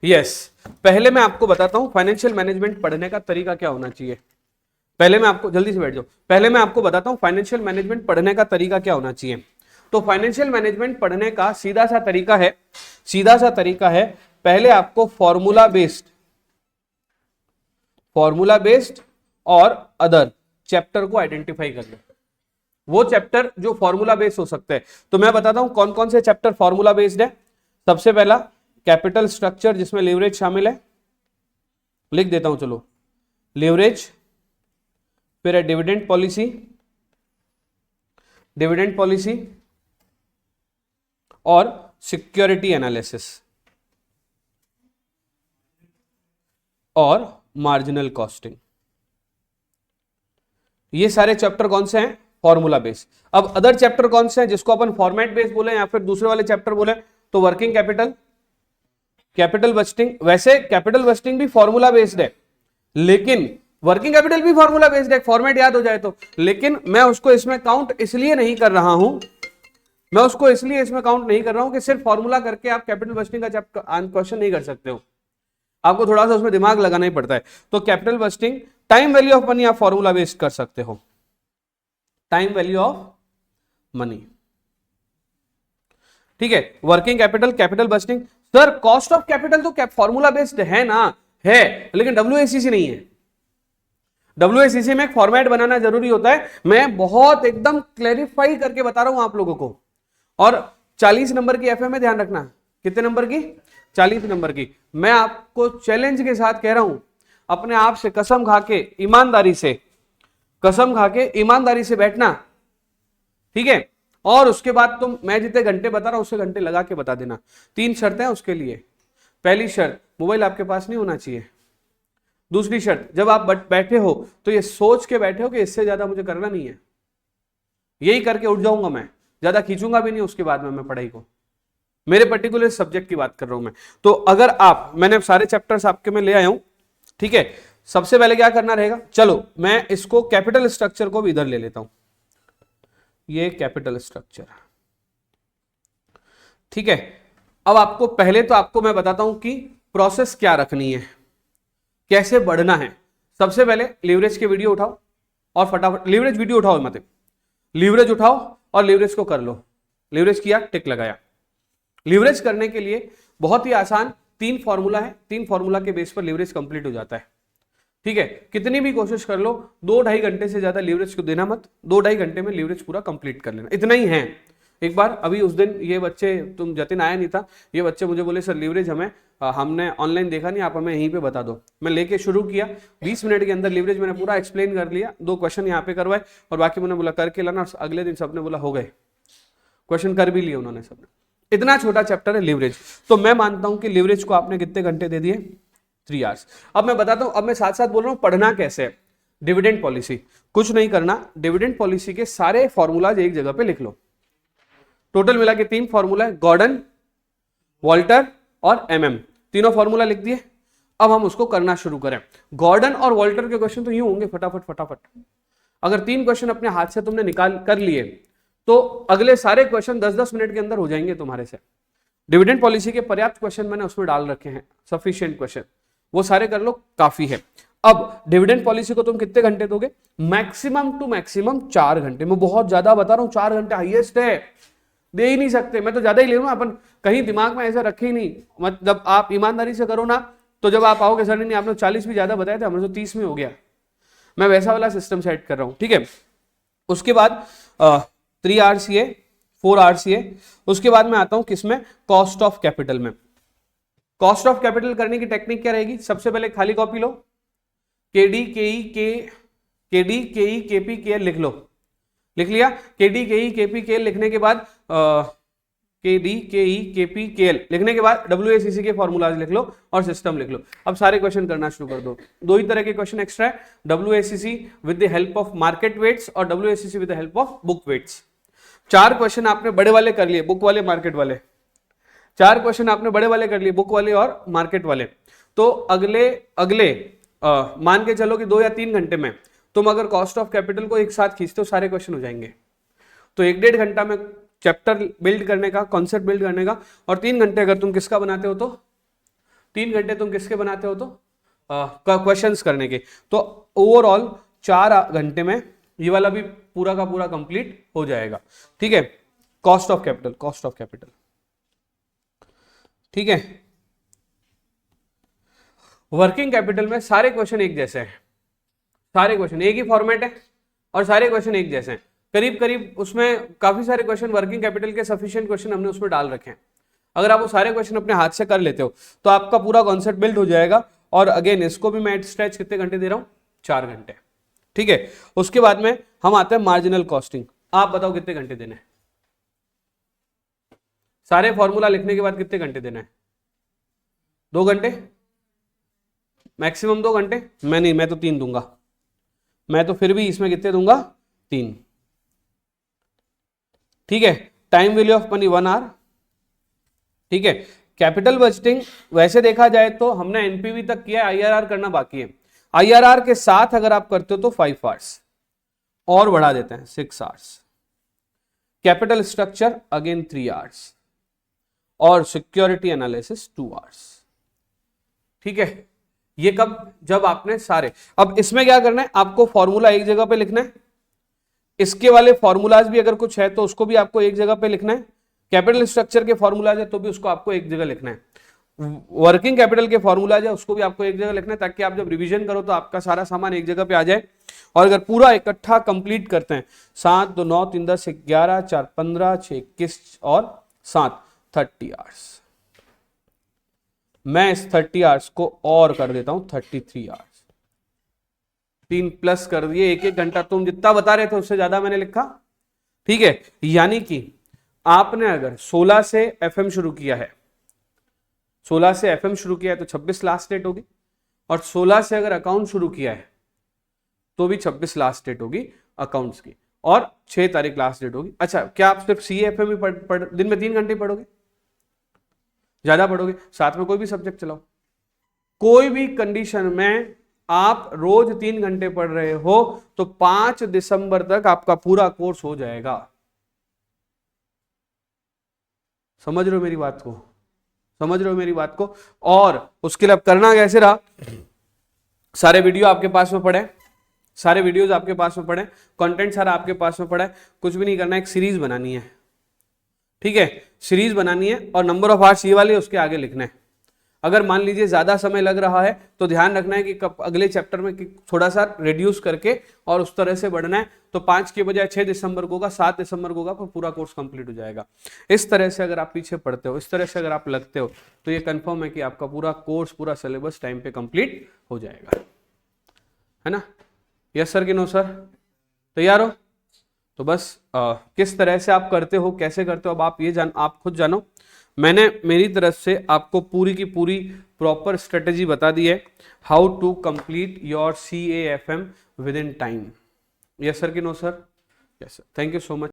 Yes, पहले मैं आपको बताता हूं फाइनेंशियल मैनेजमेंट पढ़ने का तरीका क्या होना चाहिए। पहले मैं आपको, जल्दी से बैठ जाओ, पहले मैं आपको बताता हूं फाइनेंशियल मैनेजमेंट पढ़ने का तरीका क्या होना चाहिए। तो फाइनेंशियल मैनेजमेंट पढ़ने का सीधा सा तरीका है, पहले आपको फॉर्मूला बेस्ड और अदर चैप्टर को आइडेंटिफाई कर लो। वो चैप्टर जो फॉर्मूला बेस्ड हो सकते हैं, तो मैं बताता हूं कौन कौन से चैप्टर फॉर्मूला बेस्ड है। सबसे पहला कैपिटल स्ट्रक्चर, जिसमें लीवरेज शामिल है, लिख देता हूं चलो, लीवरेज, फिर है डिविडेंड पॉलिसी और सिक्योरिटी एनालिसिस और मार्जिनल कॉस्टिंग। ये सारे चैप्टर कौन से हैं? Formula based. अब अदर चैप्टर कौन से हैं जिसको अपन फॉर्मेट बेस्ड बोले या फिर दूसरे वाले चैप्टर बोले? तो वर्किंग कैपिटल बजटिंग। वैसे कैपिटल बजटिंग भी फॉर्मूला बेस्ड है, लेकिन वर्किंग कैपिटल भी फॉर्मूला बेस्ड है, फॉर्मेट याद हो जाए तो। लेकिन मैं उसको इसमें काउंट इसलिए नहीं कर रहा हूं कि सिर्फ फॉर्मूला करके आप कैपिटल बजटिंग का चैप्टर क्वेश्चन नहीं कर सकते हो, आपको थोड़ा सा उसमें दिमाग लगाना ही पड़ता है। तो capital budgeting, time value of money आप फॉर्मूला बेस्ड कर सकते हो, टाइम वैल्यू ऑफ मनी, ठीक है। Working capital budgeting. Sir cost of capital तो फॉर्मूला बेस्ड है ना, है, लेकिन WACC नहीं है। WACC में एक फॉर्मेट बनाना जरूरी होता है, मैं बहुत एकदम क्लैरिफाई करके बता रहा हूं आप लोगों को। और 40 नंबर की एफए में ध्यान रखना, कितने नंबर की? 40 नंबर की। मैं आपको चैलेंज के साथ कह रहा हूं, अपने आप से कसम खा के ईमानदारी से बैठना, ठीक है। और उसके बाद तुम, मैं जितने घंटे बता रहा हूं उससे घंटे लगा के बता देना। 3 शर्तें हैं उसके लिए। पहली शर्त, मोबाइल आपके पास नहीं होना चाहिए। दूसरी शर्त, जब आप बैठे हो तो ये सोच के बैठे हो कि इससे ज्यादा मुझे करना नहीं है, यही करके उठ जाऊंगा, मैं ज्यादा खींचूंगा भी नहीं उसके बाद में मैं पढ़ाई को, मेरे पर्टिकुलर सब्जेक्ट की बात कर रहा हूं मैं। तो अगर आप, मैंने सारे चैप्टर्स आपके में ले आया हूं, ठीक है। सबसे पहले क्या करना रहेगा, चलो मैं इसको कैपिटल स्ट्रक्चर को भी इधर ले लेता हूं, ये कैपिटल स्ट्रक्चर, ठीक है। अब आपको पहले तो आपको मैं बताता हूं कि प्रोसेस क्या रखनी है, कैसे बढ़ना है। सबसे पहले लीवरेज के वीडियो उठाओ और फटाफट लीवरेज वीडियो उठाओ, मतलब लीवरेज उठाओ और लीवरेज को कर लो। लीवरेज किया, टिक लगाया। लीवरेज करने के लिए बहुत ही आसान 3 फॉर्मूला है, 3 फॉर्मूला के बेस पर लीवरेज कंप्लीट हो जाता है, ठीक है। कितनी भी कोशिश कर लो, 2-2.5 घंटे से ज्यादा लीवरेज को देना मत, 2-2.5 घंटे में लीवरेज पूरा कंप्लीट कर लेना, इतना ही है। एक बार अभी उस दिन ये बच्चे, तुम जतिन आया नहीं था, ये बच्चे मुझे बोले सर लीवरेज हमने ऑनलाइन देखा नहीं, आप हमें यहीं पे बता दो। मैं लेके शुरू किया, 20 मिनट के अंदर लीवरेज मैंने पूरा एक्सप्लेन कर लिया, 2 क्वेश्चन यहाँ पे करवाए और बाकी मैंने बोला करके लाना, अगले दिन सबने बोला हो गए, क्वेश्चन कर भी लिए उन्होंने सबने। इतना छोटा चैप्टर है लीवरेज। तो मैं मानता हूं कि लीवरेज को आपने कितने घंटे दे दिए? 3 आवर्स। अब मैं बताता हूं, अब मैं साथ साथ बोल रहा हूं पढ़ना कैसे है। डिविडेंड पॉलिसी, कुछ नहीं करना, डिविडेंड पॉलिसी के सारे फॉर्मूलाज एक जगह पे लिख लो। टोटल मिला के 3 फॉर्मूला है, गॉर्डन, वॉल्टर और MM, तीनों फॉर्मूला लिख दिए। अब हम उसको करना शुरू करें। गॉर्डन और वॉल्टर के क्वेश्चन तो यूं होंगे फटाफट। अगर 3 क्वेश्चन अपने हाथ से तुमने निकाल कर लिए तो अगले सारे क्वेश्चन 10-10 मिनट के अंदर हो जाएंगे तुम्हारे से। डिविडेंड पॉलिसी के पर्याप्त क्वेश्चन मैंने उसमें डाल रखे हैं, सफिशिएंट क्वेश्चन, वो सारे कर लो, काफी है। अब डिविडेंड पॉलिसी को तुम कितने घंटे दोगे? मैक्सिमम टू मैक्सिमम 4 घंटे। मैं बहुत ज्यादा बता रहा हूं, 4 घंटे हाईएस्ट है, दे ही नहीं सकते। मैं तो ज्यादा ही ले लूंगा, अपन कहीं दिमाग में ऐसा रखे ही नहीं। मतलब आप ईमानदारी से करो ना, तो जब आप आओगे सर नहीं आपने 40 भी ज्यादा बताया था, हमें तो 30 में हो गया। मैं वैसा वाला सिस्टम सेट कर रहा हूं, ठीक है। उसके बाद 3 RCA, 4 RCA। उसके बाद मैं आता हूं किसमें? कॉस्ट ऑफ कैपिटल में। कॉस्ट ऑफ कैपिटल करने की टेक्निक क्या रहेगी? सबसे पहले खाली कॉपी लो, KD KE KP KL लिख लो। लिख लिया? KD KE KP KL लिखने के बाद KD KE KP KL लिखने के बाद WACC के फॉर्मूलाज लिख लो और सिस्टम लिख लो। अब सारे क्वेश्चन करना शुरू कर दो। 2 ही तरह के क्वेश्चन एक्स्ट्रा है, WACC with the help of market weights और WACC with the help of book weights. 4 question आपने बड़े वाले कर लिए, बुक वाले मार्केट वाले। 4 क्वेश्चन आपने बड़े वाले कर लिए, बुक वाले और मार्केट वाले। तो अगले मान के चलो कि 2 या 3 घंटे में तुम अगर कॉस्ट ऑफ कैपिटल को एक साथ खींचते हो सारे क्वेश्चन हो जाएंगे। तो 1-1.5 घंटा में चैप्टर बिल्ड करने का, कॉन्सेप्ट बिल्ड करने का, और 3 घंटे अगर तुम किसका बनाते हो तो 3 घंटे तुम किसके बनाते हो, तो क्वेश्चंस करने के। तो ओवरऑल 4 घंटे में ये वाला भी पूरा का पूरा कंप्लीट हो जाएगा। ठीक है, कॉस्ट ऑफ कैपिटल, ठीक है। वर्किंग कैपिटल में सारे क्वेश्चन एक जैसे हैं, सारे क्वेश्चन एक ही फॉर्मेट है और सारे क्वेश्चन एक जैसे हैं। करीब करीब उसमें काफी सारे क्वेश्चन वर्किंग कैपिटल के सफिशिएंट क्वेश्चन हमने उसमें डाल रखे हैं। अगर आप वो सारे क्वेश्चन अपने हाथ से कर लेते हो तो आपका पूरा कॉन्सेप्ट बिल्ड हो जाएगा। और अगेन इसको भी मैं स्ट्रेच कितने घंटे दे रहा हूं, 4 घंटे। ठीक है, उसके बाद में हम आते हैं मार्जिनल कॉस्टिंग। आप बताओ कितने घंटे देने हैं, सारे फॉर्मूला लिखने के बाद कितने घंटे देने हैं? 2 घंटे, मैक्सिमम 2 घंटे। मैं तो 3 दूंगा, मैं तो फिर भी इसमें कितने दूंगा, 3। ठीक है, time value of money 1 hour. ठीक है, कैपिटल बजटिंग वैसे देखा जाए तो हमने एनपीवी तक किया, आईआरआर करना बाकी है। आईआरआर के साथ अगर आप करते हो तो 5 आवर्स और बढ़ा देते हैं, 6 hours. Capital structure again 3 hours और सिक्योरिटी एनालिसिस 2 आवर्स। ठीक है, ये कब, जब आपने सारे। अब इसमें क्या करना है, आपको फॉर्मूला एक जगह पे लिखना है, इसके वाले फॉर्मूलाज भी अगर कुछ है तो उसको भी आपको एक जगह पे लिखना है। कैपिटल स्ट्रक्चर के फॉर्मूलाज है तो भी उसको आपको एक जगह लिखना है। वर्किंग कैपिटल के फॉर्मूलाज है उसको भी आपको एक जगह लिखना है, ताकि आप जब रिवीजन करो तो आपका सारा सामान एक जगह पे आ जाए। और अगर पूरा इकट्ठा कंप्लीट करते हैं, 7 2 9 3 10 11 4 15 6 21 और 7 30 आवर्स। मैं इस 30 आवर्स को और कर देता हूं 33 आवर्स। 3 प्लस कर दिए, 1 घंटा। तुम जितना बता रहे थे उससे ज्यादा मैंने लिखा। ठीक है, यानी कि आपने अगर 16 से एफएम शुरू किया है, 16 से एफएम शुरू किया है तो 26 लास्ट डेट होगी। और 16 से अगर अकाउंट शुरू किया है तो भी 26 लास्ट डेट होगी अकाउंट्स की, और 6 तारीख लास्ट डेट होगी। अच्छा, क्या आप सिर्फ सीएफएम ही दिन में 3 घंटे पढ़ोगे, ज्यादा पढ़ोगे? साथ में कोई भी सब्जेक्ट चलाओ, कोई भी कंडीशन में आप रोज 3 घंटे पढ़ रहे हो तो 5 दिसंबर तक आपका पूरा कोर्स हो जाएगा। समझ रहे हो मेरी बात को, समझ रहे हो मेरी बात को? और उसके लिए अब करना कैसे रहा, सारे वीडियो आपके पास में पड़े, सारे वीडियोस आपके पास में पड़े, कंटेंट सारा आपके पास में पड़ा है। कुछ भी नहीं करना, एक सीरीज बनानी है। ठीक है, सीरीज बनानी है और नंबर ऑफ आवर्स ये वाले उसके आगे लिखना है। अगर मान लीजिए ज्यादा समय लग रहा है तो ध्यान रखना है कि अगले चैप्टर में थोड़ा सा रिड्यूस करके और उस तरह से बढ़ना है। तो 5 के बजाय 6 दिसंबर को होगा, 7 दिसंबर को होगा, पर पूरा कोर्स कंप्लीट हो जाएगा। इस तरह से अगर आप पीछे पढ़ते हो, इस तरह से अगर आप लगते हो, तो ये कंफर्म है कि आपका पूरा कोर्स, पूरा सिलेबस टाइम पे कंप्लीट हो जाएगा, है ना? यस सर कि नो सर? तैयार हो? तो बस किस तरह से आप करते हो, कैसे करते हो, अब आप खुद जानो। मैंने मेरी तरफ से आपको पूरी की पूरी प्रॉपर स्ट्रेटेजी बता दी है, how to complete your CAFM within time. Yes sir कि no sir? Yes sir. Thank you so much.